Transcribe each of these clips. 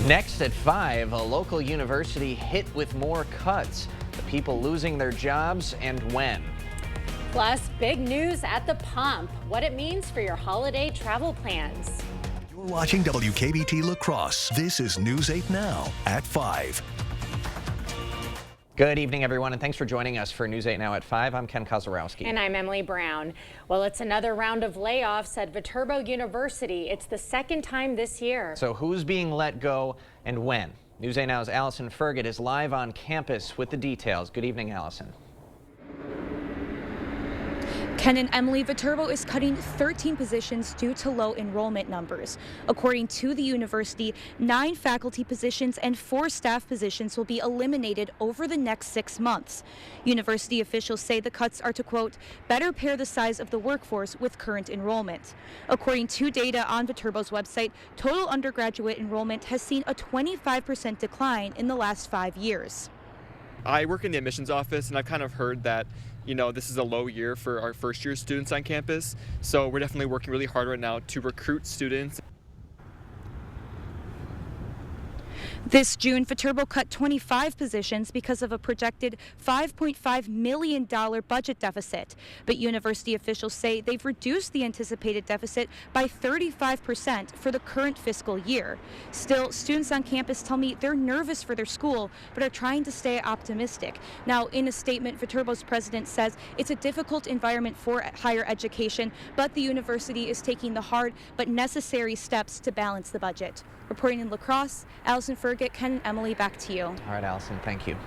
Next at 5, a local university hit with more cuts. The people losing their jobs and when. Plus, big news at the pump. What it means for your holiday travel plans. You're watching WKBT La Crosse. This is News 8 Now at 5. Good evening, everyone, and thanks for joining us for News 8 Now at 5. I'm Ken Kozarowski. And I'm Emily Brown. Well, it's another round of layoffs at Viterbo University. It's the second time this year. So who's being let go and when? News 8 Now's Allison Ferget is live on campus with the details. Good evening, Allison. Ken and Emily, Viterbo is cutting 13 positions due to low enrollment numbers. According to the university, 9 faculty positions and 4 staff positions will be eliminated over the next 6 months. University officials say the cuts are to, quote, better pair the size of the workforce with current enrollment. According to data on Viterbo's website, total undergraduate enrollment has seen a 25% decline in the last 5 years. I work in the admissions office, and I've kind of heard that this is a low year for our first year students on campus. So we're definitely working really hard right now to recruit students. This June, Viterbo cut 25 positions because of a projected $5.5 million budget deficit. But university officials say they've reduced the anticipated deficit by 35% for the current fiscal year. Still, students on campus tell me they're nervous for their school, but are trying to stay optimistic. Now, in a statement, Viterbo's president says it's a difficult environment for higher education, but the university is taking the hard but necessary steps to balance the budget. Reporting in La Crosse, Allison Ferget, Ken and Emily, back to you. All right, Allison, thank you.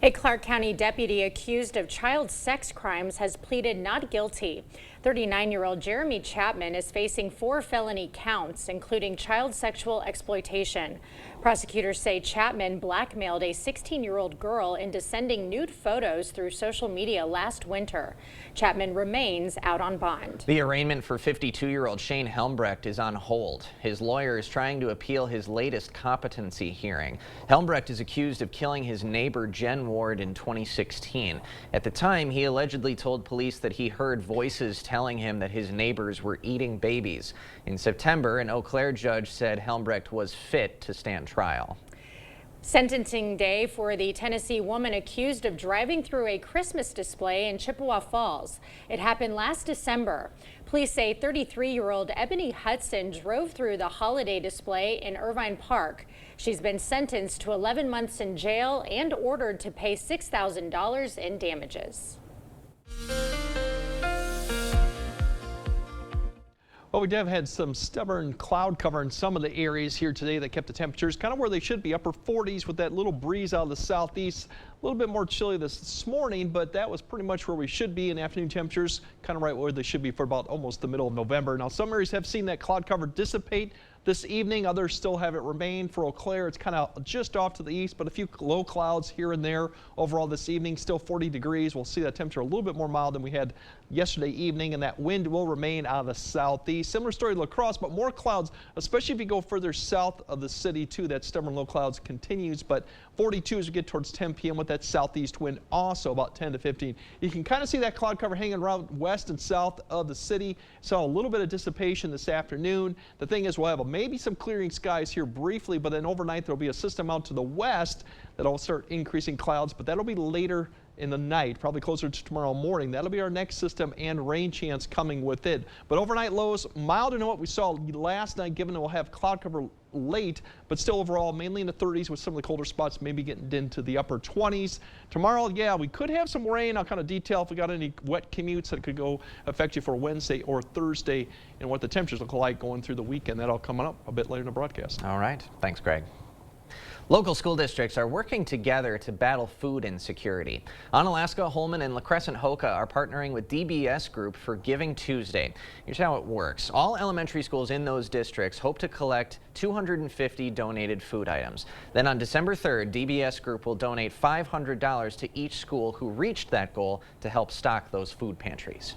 A Clark County deputy accused of child sex crimes has pleaded not guilty. 39-year-old Jeremy Chapman is facing 4 felony counts, including child sexual exploitation. Prosecutors say Chapman blackmailed a 16-year-old girl into sending nude photos through social media last winter. Chapman remains out on bond. The arraignment for 52-year-old Shane Helmbrecht is on hold. His lawyer is trying to appeal his latest competency hearing. Helmbrecht is accused of killing his neighbor Jen Ward in 2016. At the time, he allegedly told police that he heard voices telling him that his neighbors were eating babies. In September, an Eau Claire judge said Helmbrecht was fit to stand trial. Sentencing day for the Tennessee woman accused of driving through a Christmas display in Chippewa Falls. It happened last December. Police say 33-year-old Ebony Hudson drove through the holiday display in Irvine Park. She's been sentenced to 11 months in jail and ordered to pay $6,000 in damages. Well, we have had some stubborn cloud cover in some of the areas here today that kept the temperatures kind of where they should be, upper 40s with that little breeze out of the southeast. A little bit more chilly this morning, but that was pretty much where we should be in afternoon temperatures, kind of right where they should be for about almost the middle of November. Now, some areas have seen that cloud cover dissipate this evening. Others still have it remain. For Eau Claire, it's kind of just off to the east, but a few low clouds here and there. Overall this evening, still 40 degrees. We'll see that temperature a little bit more mild than we had yesterday evening, and that wind will remain out of the southeast. Similar story to La Crosse, but more clouds, especially if you go further south of the city too. That stubborn low clouds continues, but 42 as we get towards 10 p.m. with that southeast wind, also about 10 to 15. You can kind of see that cloud cover hanging around west and south of the city. Saw a little bit of dissipation this afternoon. The thing is, we'll have maybe some clearing skies here briefly, but then overnight there'll be a system out to the west that'll start increasing clouds, but that'll be later in the night, probably closer to tomorrow morning. That'll be our next system and rain chance coming with it. But overnight lows milder than what we saw last night, given that we'll have cloud cover late, but still overall mainly in the 30s with some of the colder spots maybe getting into the upper 20s. Tomorrow, yeah, we could have some rain. I'll kind of detail if we got any wet commutes that could go affect you for Wednesday or Thursday and what the temperatures look like going through the weekend. That'll come up a bit later in the broadcast. All right. Thanks, Greg. Local school districts are working together to battle food insecurity. Onalaska, Holmen, and La Crescent-Hoka are partnering with DBS Group for Giving Tuesday. Here's how it works. All elementary schools in those districts hope to collect 250 donated food items. Then on December 3rd, DBS Group will donate $500 to each school who reached that goal to help stock those food pantries.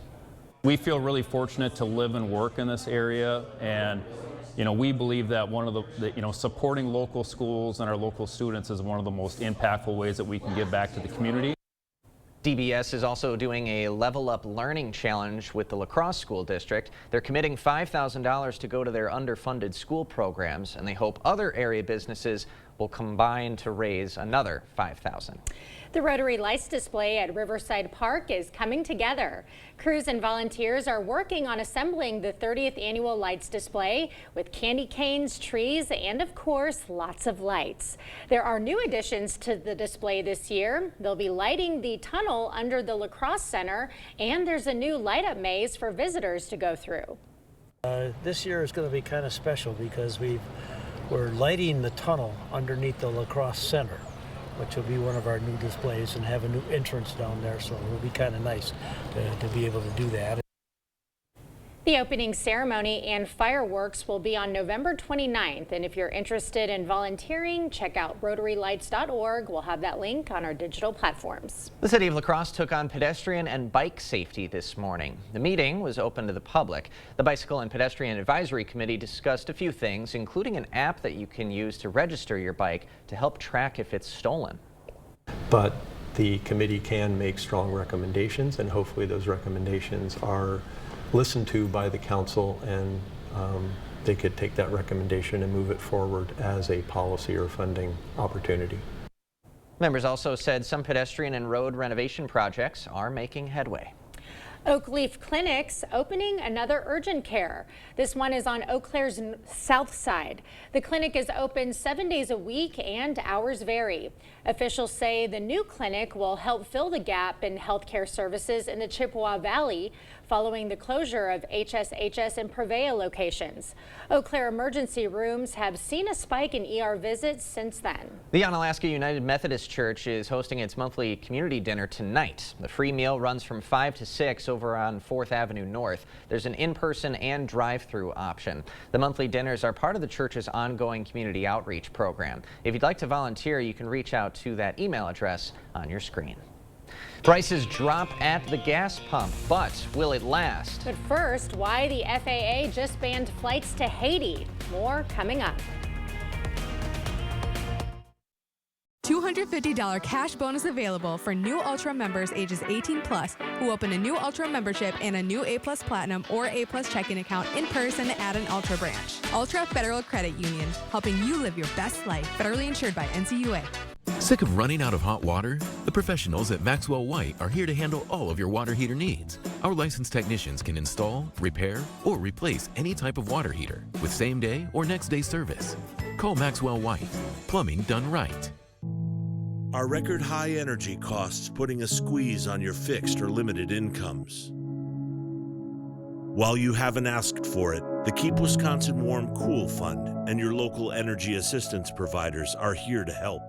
We feel really fortunate to live and work in this area, and we believe that one of the supporting local schools and our local students is one of the most impactful ways that we can give back to the community. DBS is also doing a Level Up Learning Challenge with the La Crosse School District. They're committing $5,000 to go to their underfunded school programs, and they hope other area businesses will combine to raise another $5,000. The Rotary Lights display at Riverside Park is coming together. Crews and volunteers are working on assembling the 30th annual lights display with candy canes, trees, and of course, lots of lights. There are new additions to the display this year. They'll be lighting the tunnel under the La Crosse Center, and there's a new light up maze for visitors to go through. This year is going to be kind of special because we're lighting the tunnel underneath the La Crosse Center, which will be one of our new displays, and have a new entrance down there, so it'll be kind of nice to be able to do that. The opening ceremony and fireworks will be on November 29th, and if you're interested in volunteering, check out rotarylights.org. We'll have that link on our digital platforms. The city of La Crosse took on pedestrian and bike safety this morning. The meeting was open to the public. The Bicycle and Pedestrian Advisory Committee discussed a few things, including an app that you can use to register your bike to help track if it's stolen. But the committee can make strong recommendations, and hopefully those recommendations are listened to by the council, and they could take that recommendation and move it forward as a policy or funding opportunity. Members also said some pedestrian and road renovation projects are making headway. Oakleaf Clinics opening another urgent care. This one is on Eau Claire's south side. The clinic is open 7 days a week and hours vary. Officials say the new clinic will help fill the gap in healthcare services in the Chippewa Valley following the closure of HSHS and Prevea locations. Eau Claire emergency rooms have seen a spike in ER visits since then. The Onalaska United Methodist Church is hosting its monthly community dinner tonight. The free meal runs from 5 to 6 over on 4th Avenue North. There's an in-person and drive-through option. The monthly dinners are part of the church's ongoing community outreach program. If you'd like to volunteer, you can reach out to that email address on your screen. Prices drop at the gas pump, but will it last? But first, why the FAA just banned flights to Haiti. More coming up. $250 cash bonus available for new Ultra members ages 18 plus who open a new Ultra membership and a new A+ Platinum or A+ checking account in person at an Ultra branch. Ultra Federal Credit Union, helping you live your best life. Federally insured by NCUA. Sick of running out of hot water? The professionals at Maxwell White are here to handle all of your water heater needs. Our licensed technicians can install, repair, or replace any type of water heater with same-day or next-day service. Call Maxwell White. Plumbing done right. Are record high energy costs putting a squeeze on your fixed or limited incomes? While you haven't asked for it, the Keep Wisconsin Warm Cool Fund and your local energy assistance providers are here to help.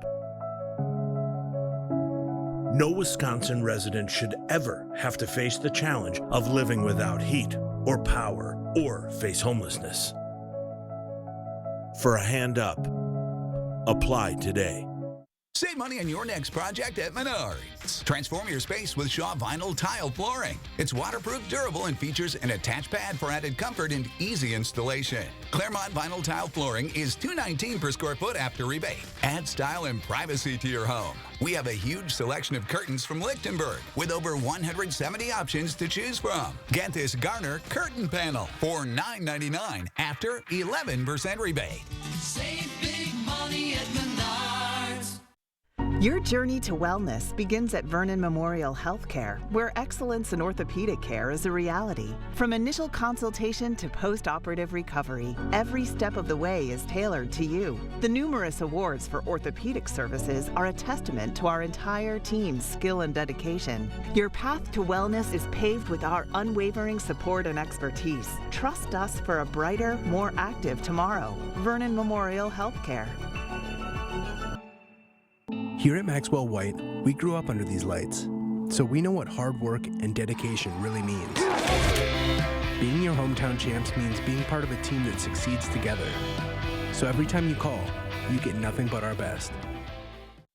No Wisconsin resident should ever have to face the challenge of living without heat or power or face homelessness. For a hand up, apply today. Save money on your next project at Menards. Transform your space with Shaw Vinyl Tile Flooring. It's waterproof, durable, and features an attached pad for added comfort and easy installation. Claremont Vinyl Tile Flooring is $219 per square foot after rebate. Add style and privacy to your home. We have a huge selection of curtains from Lichtenberg with over 170 options to choose from. Get this Garner curtain panel for $9.99 after 11% rebate. Save big money at Menards. Your journey to wellness begins at Vernon Memorial Healthcare, where excellence in orthopedic care is a reality. From initial consultation to post-operative recovery, every step of the way is tailored to you. The numerous awards for orthopedic services are a testament to our entire team's skill and dedication. Your path to wellness is paved with our unwavering support and expertise. Trust us for a brighter, more active tomorrow. Vernon Memorial Healthcare. Here at Maxwell White, we grew up under these lights, so we know what hard work and dedication really means. Being your hometown champs means being part of a team that succeeds together. So every time you call, you get nothing but our best.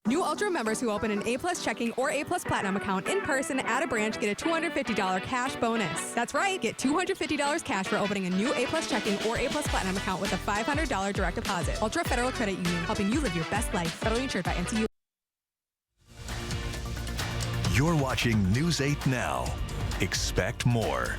New Ultra members who open an A+ checking or A+ Platinum account in person at a branch get a $250 cash bonus. That's right, get $250 cash for opening a new A+ checking or A+ Platinum account with a $500 direct deposit. Ultra Federal Credit Union, helping you live your best life. Federally insured by NCUA. You're watching News 8 Now. Expect more.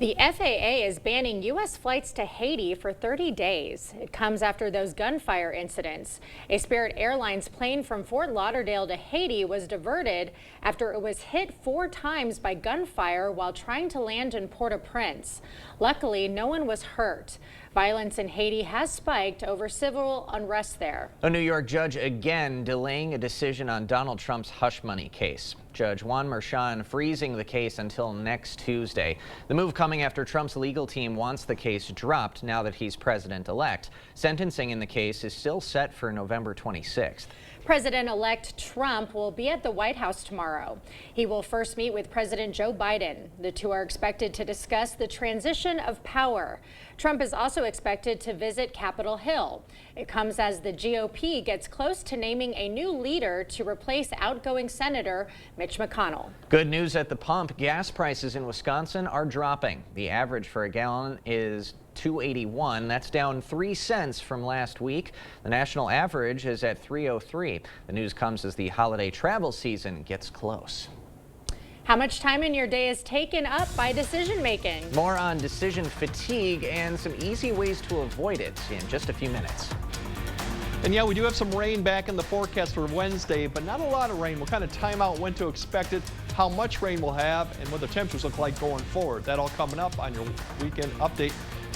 The FAA is banning U.S. flights to Haiti for 30 days. It comes after those gunfire incidents. A Spirit Airlines plane from Fort Lauderdale to Haiti was diverted after it was hit 4 times by gunfire while trying to land in Port-au-Prince. Luckily, no one was hurt. Violence in Haiti has spiked over civil unrest there. A New York judge again delaying a decision on Donald Trump's hush money case. Judge Juan Merchan freezing the case until next Tuesday. The move coming after Trump's legal team wants the case dropped now that he's president-elect. Sentencing in the case is still set for November 26th. President-elect Trump will be at the White House tomorrow. He will first meet with President Joe Biden. The two are expected to discuss the transition of power. Trump is also expected to visit Capitol Hill. It comes as the GOP gets close to naming a new leader to replace outgoing Senator Mitch McConnell. Good news at the pump. Gas prices in Wisconsin are dropping. The average for a gallon is $2.81. That's down 3 cents from last week. The national average is at $3.03. The news comes as the holiday travel season gets close. How much time in your day is taken up by decision making? More on decision fatigue and some easy ways to avoid it in just a few minutes. And yeah, we do have some rain back in the forecast for Wednesday, but not a lot of rain. We'll kind of time out when to expect it, how much rain we'll have, and what the temperatures look like going forward. That all coming up on your weekend update.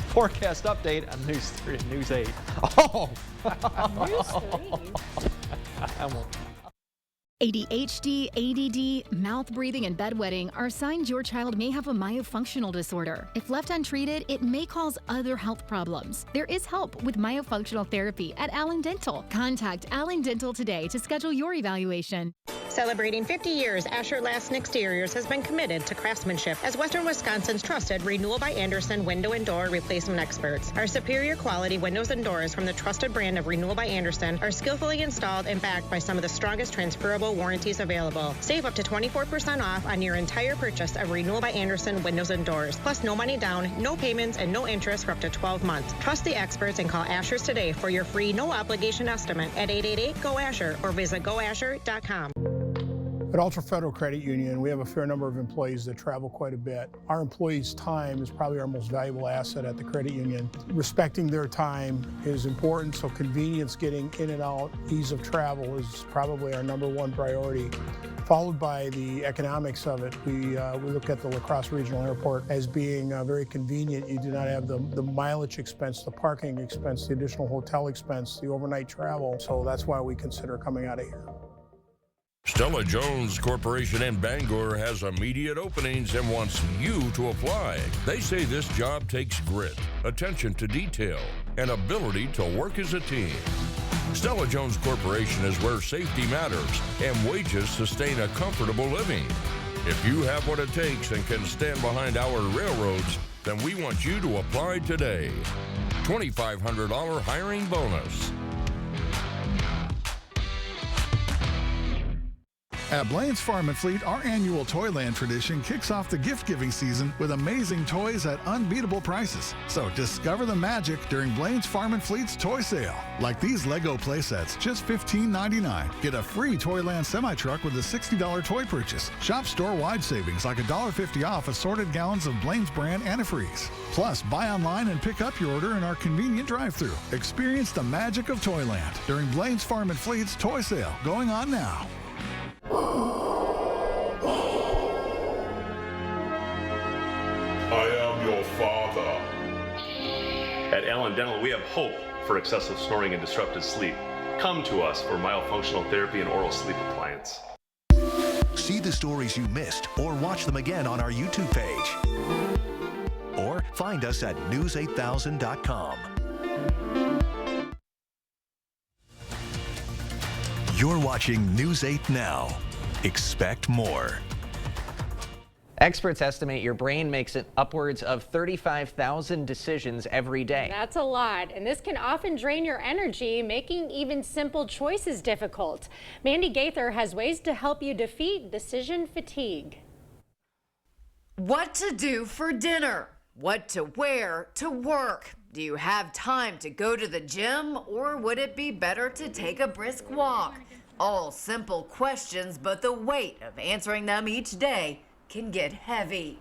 Forecast update on News 3 and News 8. Oh! News 3. ADHD, ADD, mouth breathing, and bedwetting are signs your child may have a myofunctional disorder. If left untreated, it may cause other health problems. There is help with myofunctional therapy at Allen Dental. Contact Allen Dental today to schedule your evaluation. Celebrating 50 years, Asher Lassen Exteriors has been committed to craftsmanship as Western Wisconsin's trusted Renewal by Andersen window and door replacement experts. Our superior quality windows and doors from the trusted brand of Renewal by Andersen are skillfully installed and backed by some of the strongest transferable warranties available. Save up to 24% off on your entire purchase of Renewal by Andersen windows and doors. Plus no money down, no payments, and no interest for up to 12 months. Trust the experts and call Asher's today for your free no obligation estimate at 888-GO-ASHER or visit goasher.com. At Ultra Federal Credit Union, we have a fair number of employees that travel quite a bit. Our employees' time is probably our most valuable asset at the credit union. Respecting their time is important, so convenience, getting in and out, ease of travel is probably our #1 priority, followed by the economics of it. We look at the La Crosse Regional Airport as being very convenient. You do not have the mileage expense, the parking expense, the additional hotel expense, the overnight travel, so that's why we consider coming out of here. Stella-Jones Corporation in Bangor has immediate openings and wants you to apply. They say this job takes grit, attention to detail, and ability to work as a team. Stella-Jones Corporation is where safety matters and wages sustain a comfortable living. If you have what it takes and can stand behind our railroads, then we want you to apply today. $2,500 hiring bonus. At Blaine's Farm and Fleet, our annual Toyland tradition kicks off the gift-giving season with amazing toys at unbeatable prices. So discover the magic during Blaine's Farm and Fleet's toy sale. Like these Lego playsets, just $15.99. Get a free Toyland semi-truck with a $60 toy purchase. Shop store-wide savings like $1.50 off assorted gallons of Blaine's brand antifreeze. Plus, buy online and pick up your order in our convenient drive-thru. Experience the magic of Toyland during Blaine's Farm and Fleet's toy sale, going on now. I am your father. At Allen Dental, we have hope for excessive snoring and disrupted sleep. Come to us for myofunctional therapy and oral sleep appliance. See the stories you missed or watch them again on our YouTube page. Or find us at news8000.com. You're watching News 8 Now. Expect more. Experts estimate your brain makes it upwards of 35,000 decisions every day. That's a lot, and this can often drain your energy, making even simple choices difficult. Mandy Gaither has ways to help you defeat decision fatigue. What to do for dinner? What to wear to work? Do you have time to go to the gym, or would it be better to take a brisk walk? All simple questions, but the weight of answering them each day can get heavy.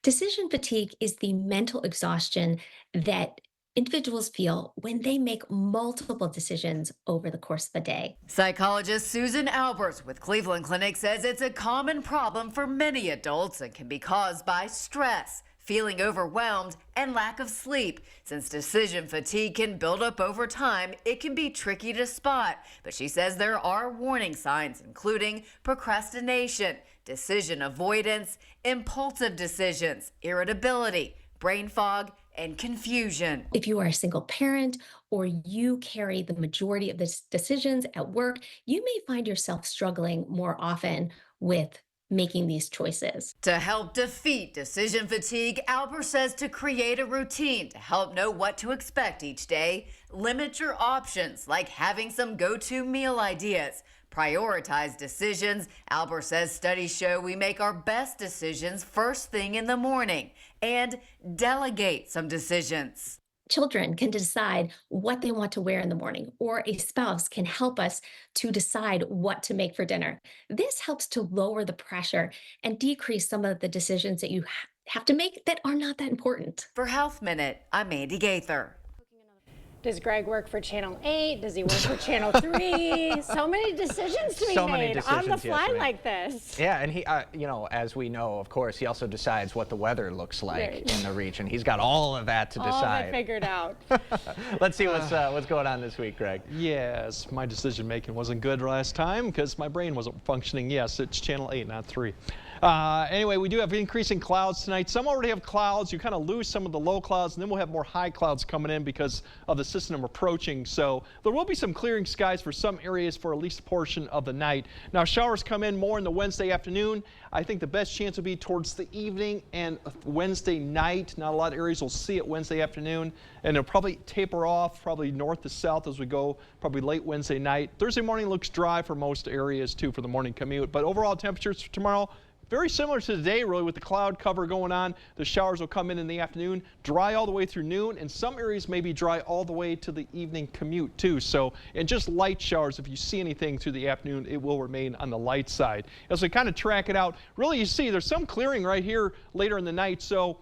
Decision fatigue is the mental exhaustion that individuals feel when they make multiple decisions over the course of a day. Psychologist Susan Albers with Cleveland Clinic says it's a common problem for many adults and can be caused by stress, feeling overwhelmed, and lack of sleep. Since decision fatigue can build up over time, it can be tricky to spot. But she says there are warning signs, including procrastination, decision avoidance, impulsive decisions, irritability, brain fog, and confusion. If you are a single parent or you carry the majority of the decisions at work, you may find yourself struggling more often with making these choices. To help defeat decision fatigue, Albert says to create a routine to help know what to expect each day. Limit your options, like having some go-to meal ideas. Prioritize decisions. Albert says studies show we make our best decisions first thing in the morning. And delegate some decisions. Children can decide what they want to wear in the morning, or a spouse can help us to decide what to make for dinner. This helps to lower the pressure and decrease some of the decisions that you have to make that are not that important. For Health Minute, I'm Mandy Gaither. Does Greg work for Channel 8? Does he work for Channel 3? So many decisions to be made on the fly like this. Yeah, and he, you know, as we know, of course, he also decides what the weather looks like in the region. He's got all of that to decide. All of it figured out. Let's see what's going on this week, Greg. Yes, my decision making wasn't good last time because my brain wasn't functioning. Yes, it's Channel 8, not 3. Anyway, we do have increasing clouds tonight. Some already have clouds. You kind of lose some of the low clouds, and then we'll have more high clouds coming in because of the system approaching. So there will be some clearing skies for some areas for at least a portion of the night. Now, showers come in more in the Wednesday afternoon. I think the best chance will be towards the evening and Wednesday night. Not a lot of areas will see it Wednesday afternoon, and it'll probably taper off probably north to south as we go probably late Wednesday night. Thursday morning looks dry for most areas too for the morning commute, but overall temperatures for tomorrow very similar to today, really, with the cloud cover going on. The showers will come in the afternoon, dry all the way through noon, and some areas may be dry all the way to the evening commute, too. So, and just light showers, if you see anything through the afternoon, it will remain on the light side. As we kind of track it out, really, you see there's some clearing right here later in the night. So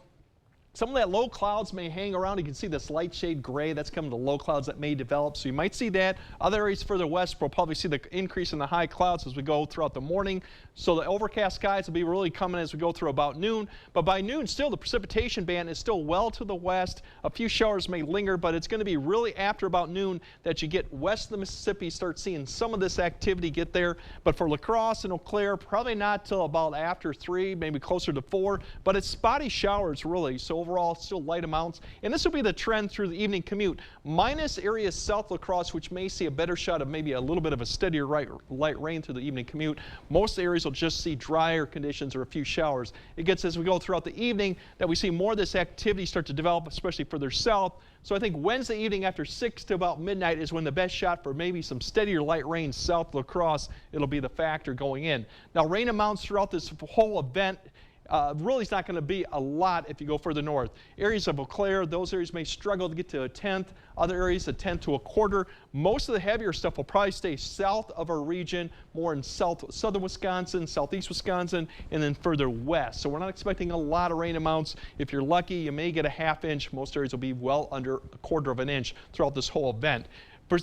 some of that low clouds may hang around. You can see this light shade gray. That's coming to low clouds that may develop. So you might see that. Other areas further west will probably see the increase in the high clouds as we go throughout the morning. So the overcast skies will be really coming as we go through about noon. But by noon, still the precipitation band is still well to the west. A few showers may linger, but it's going to be really after about noon that you get west of the Mississippi, start seeing some of this activity get there. But for La Crosse and Eau Claire, probably not till about after 3, maybe closer to 4. But it's spotty showers, really. So overall, still light amounts. And this will be the trend through the evening commute. Minus areas south La Crosse, which may see a better shot of maybe a little bit of a steadier light rain through the evening commute. Most areas will just see drier conditions or a few showers. It gets as we go throughout the evening that we see more of this activity start to develop, especially further south. So I think Wednesday evening after 6 to about midnight is when the best shot for maybe some steadier light rain south La Crosse. It'll be the factor going in. Now, rain amounts throughout this whole event really it's not going to be a lot if you go further north. Areas of Eau Claire, those areas may struggle to get to a tenth. Other areas a tenth to a quarter. Most of the heavier stuff will probably stay south of our region, more in southern Wisconsin, southeast Wisconsin, and then further west. So we're not expecting a lot of rain amounts. If you're lucky, you may get a half inch. Most areas will be well under a quarter of an inch throughout this whole event.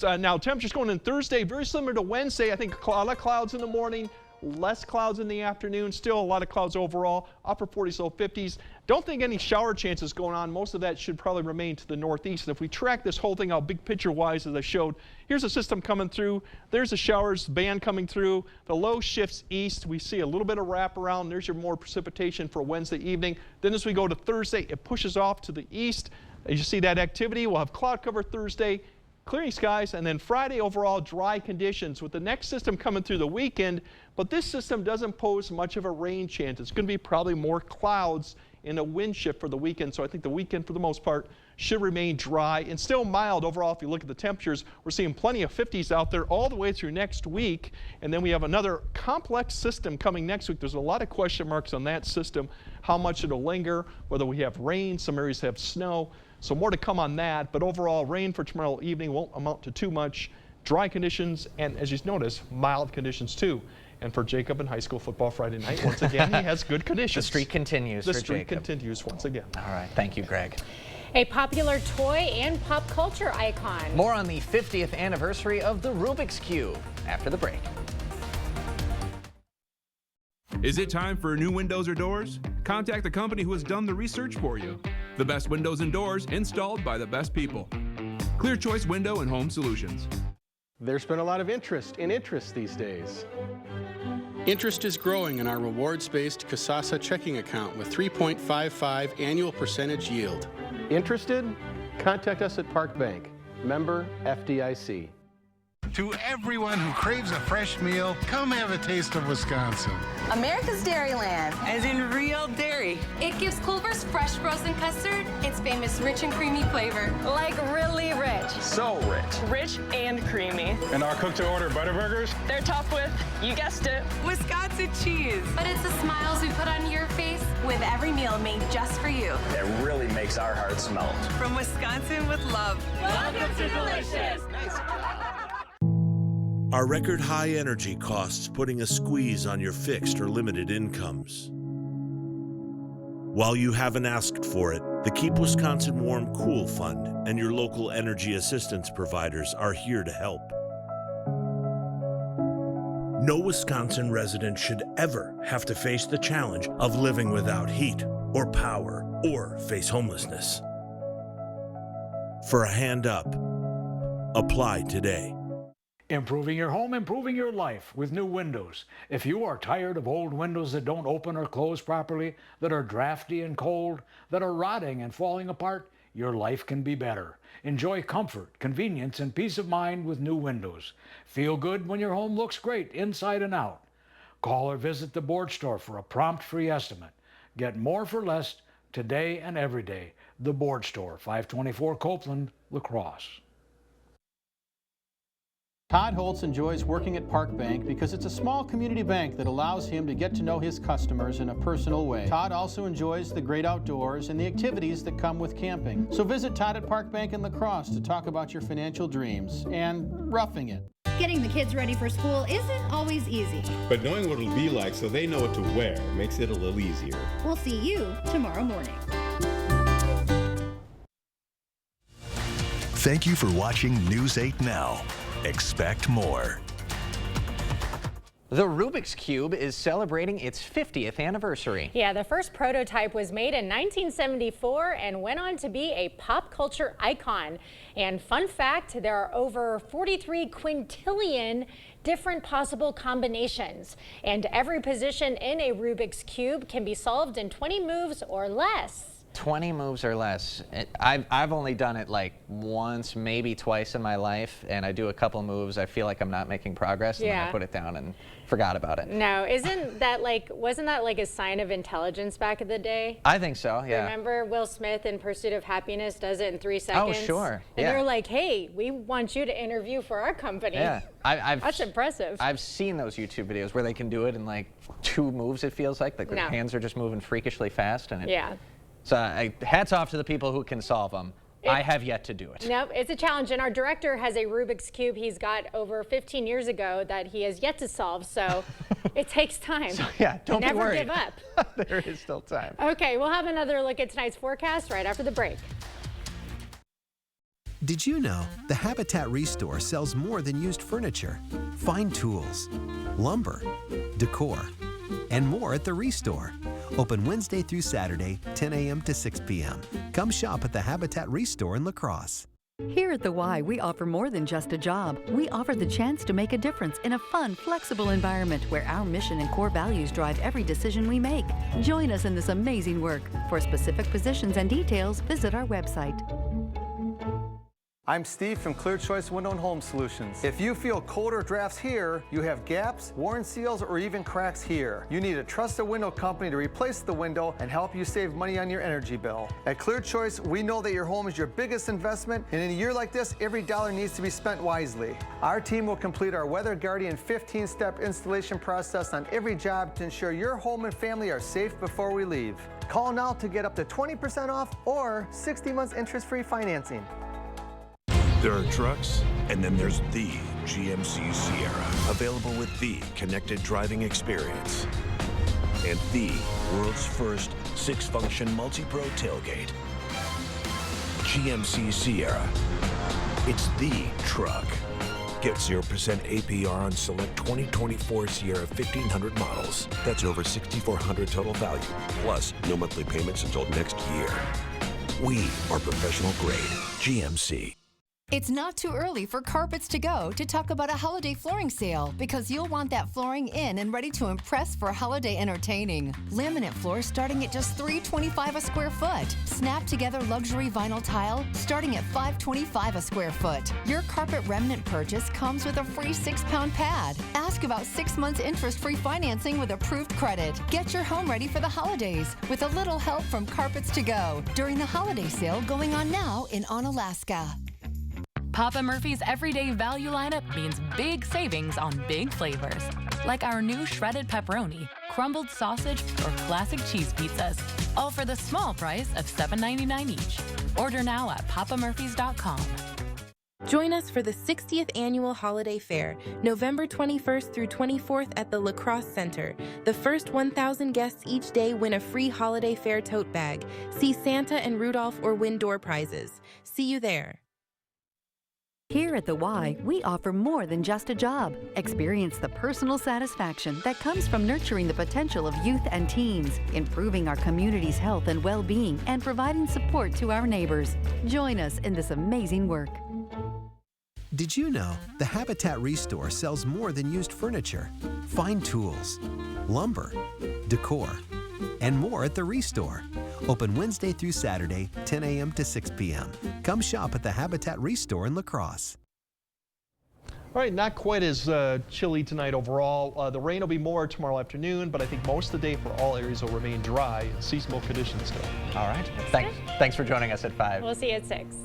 Now, temperatures going in Thursday, very similar to Wednesday. I think a lot of clouds in the morning. Less clouds in the afternoon, still a lot of clouds overall, upper 40s, low 50s. Don't think any shower chances going on. Most of that should probably remain to the northeast. And if we track this whole thing out big picture-wise, as I showed, here's a system coming through. There's the showers band coming through. The low shifts east. We see a little bit of wraparound. There's your more precipitation for Wednesday evening. Then as we go to Thursday, it pushes off to the east. As you see that activity, we'll have cloud cover Thursday, clearing skies, and then Friday overall dry conditions with the next system coming through the weekend. But this system doesn't pose much of a rain chance. It's going to be probably more clouds and a wind shift for the weekend. So I think the weekend for the most part should remain dry and still mild overall. If you look at the temperatures, we're seeing plenty of 50s out there all the way through next week. And then we have another complex system coming next week. There's a lot of question marks on that system, how much it'll linger, whether we have rain, some areas have snow. So more to come on that, but overall rain for tomorrow evening won't amount to too much. dry conditions, and as you notice, mild conditions too. And for Jacob in high school football Friday night, once again, he has good conditions. The streak continues The for streak Jacob. continues once again. All right, thank you, Greg. A popular toy and pop culture icon. More on the 50th anniversary of the Rubik's Cube after the break. Is it time for new windows or doors? Contact the company who has done the research for you. The best windows and doors installed by the best people. Clear Choice Window and Home Solutions. There's been a lot of interest these days. Interest is growing in our rewards-based Kasasa checking account with 3.55 annual percentage yield. Interested? Contact us at Park Bank, member FDIC. To everyone who craves a fresh meal, come have a taste of Wisconsin. America's Dairyland, as in real dairy. It gives Culver's fresh frozen custard its famous rich and creamy flavor. Like really rich. So rich. Rich and creamy. And our cook-to-order Butterburgers? They're topped with, you guessed it, Wisconsin cheese. But it's the smiles we put on your face with every meal made just for you. It really makes our hearts melt. From Wisconsin with love. Welcome to Delicious. Are record high energy costs putting a squeeze on your fixed or limited incomes? While you haven't asked for it, the Keep Wisconsin Warm Cool Fund and your local energy assistance providers are here to help. No Wisconsin resident should ever have to face the challenge of living without heat or power or face homelessness. For a hand up, apply today. Improving your home, improving your life with new windows. If you are tired of old windows that don't open or close properly, that are drafty and cold, that are rotting and falling apart, your life can be better. Enjoy comfort, convenience, and peace of mind with new windows. Feel good when your home looks great inside and out. Call or visit the board store for a prompt free estimate. Get more for less today and every day. The Board Store, 524 Copeland, La Crosse. Todd Holtz enjoys working at Park Bank because it's a small community bank that allows him to get to know his customers in a personal way. Todd also enjoys the great outdoors and the activities that come with camping. So visit Todd at Park Bank in La Crosse to talk about your financial dreams and roughing it. Getting the kids ready for school isn't always easy. But knowing what it'll be like so they know what to wear makes it a little easier. We'll see you tomorrow morning. Thank you for watching News 8 Now. Expect more. The Rubik's Cube is celebrating its 50th anniversary. Yeah, the first prototype was made in 1974 and went on to be a pop culture icon. And fun fact, there are over 43 quintillion different possible combinations. And every position in a Rubik's Cube can be solved in 20 moves or less. 20 moves or less. I've only done it like once, maybe twice in my life, and I do a couple moves. I feel like I'm not making progress, and then I put it down and forgot about it. No, wasn't that like a sign of intelligence back in the day? I think so, yeah. Remember Will Smith in Pursuit of Happiness does it in 3 seconds? Oh, sure. And they're like, hey, we want you to interview for our company. Yeah. That's impressive. I've seen those YouTube videos where they can do it in like 2 moves, it feels like. Like their hands are just moving freakishly fast. And So hats off to the people who can solve them. I have yet to do it. Nope, it's a challenge. And our director has a Rubik's Cube he's got over 15 years ago that he has yet to solve. So it takes time. So yeah, don't be worried. Never give up. There is still time. Okay, we'll have another look at tonight's forecast right after the break. Did you know the Habitat Restore sells more than used furniture, fine tools, lumber, decor, and more at the Restore. Open Wednesday through Saturday, 10 a.m. to 6 p.m. Come shop at the Habitat Restore in La Crosse. Here at The Y, we offer more than just a job. We offer the chance to make a difference in a fun, flexible environment where our mission and core values drive every decision we make. Join us in this amazing work. For specific positions and details, visit our website. I'm Steve from Clear Choice Window and Home Solutions. If you feel colder drafts here, you have gaps, worn seals, or even cracks here, you need a trusted window company to replace the window and help you save money on your energy bill. At Clear Choice, we know that your home is your biggest investment, and in a year like this, every dollar needs to be spent wisely. Our team will complete our Weather Guardian 15-step installation process on every job to ensure your home and family are safe before we leave. Call now to get up to 20% off or 60 months interest-free financing. There are trucks, and then there's the GMC Sierra. Available with the connected driving experience and the world's first 6-function multi-pro tailgate. GMC Sierra. It's the truck. Get 0% APR on select 2024 Sierra 1500 models. That's over $6,400 total value, plus no monthly payments until next year. We are professional grade. GMC. It's not too early for Carpets to Go to talk about a holiday flooring sale because you'll want that flooring in and ready to impress for holiday entertaining. Laminate floors starting at just $3.25 a square foot. Snap together luxury vinyl tile starting at $5.25 a square foot. Your carpet remnant purchase comes with a free 6-pound pad. Ask about 6 months interest-free financing with approved credit. Get your home ready for the holidays with a little help from Carpets to Go during the holiday sale going on now in Onalaska. Papa Murphy's everyday value lineup means big savings on big flavors, like our new shredded pepperoni, crumbled sausage, or classic cheese pizzas, all for the small price of $7.99 each. Order now at papamurphys.com. Join us for the 60th Annual Holiday Fair, November 21st through 24th at the La Crosse Center. The first 1,000 guests each day win a free Holiday Fair tote bag. See Santa and Rudolph or win door prizes. See you there. Here at the Y, we offer more than just a job. Experience the personal satisfaction that comes from nurturing the potential of youth and teens, improving our community's health and well-being, and providing support to our neighbors. Join us in this amazing work. Did you know the Habitat Restore sells more than used furniture? Find tools, lumber, decor, and more at the Restore. Open Wednesday through Saturday, 10 a.m. to 6 p.m. Come shop at the Habitat Restore in La Crosse. All right, not quite as chilly tonight overall. The rain will be more tomorrow afternoon, but I think most of the day for all areas will remain dry and seasonal conditions still. All right. Thanks for joining us at 5. We'll see you at 6.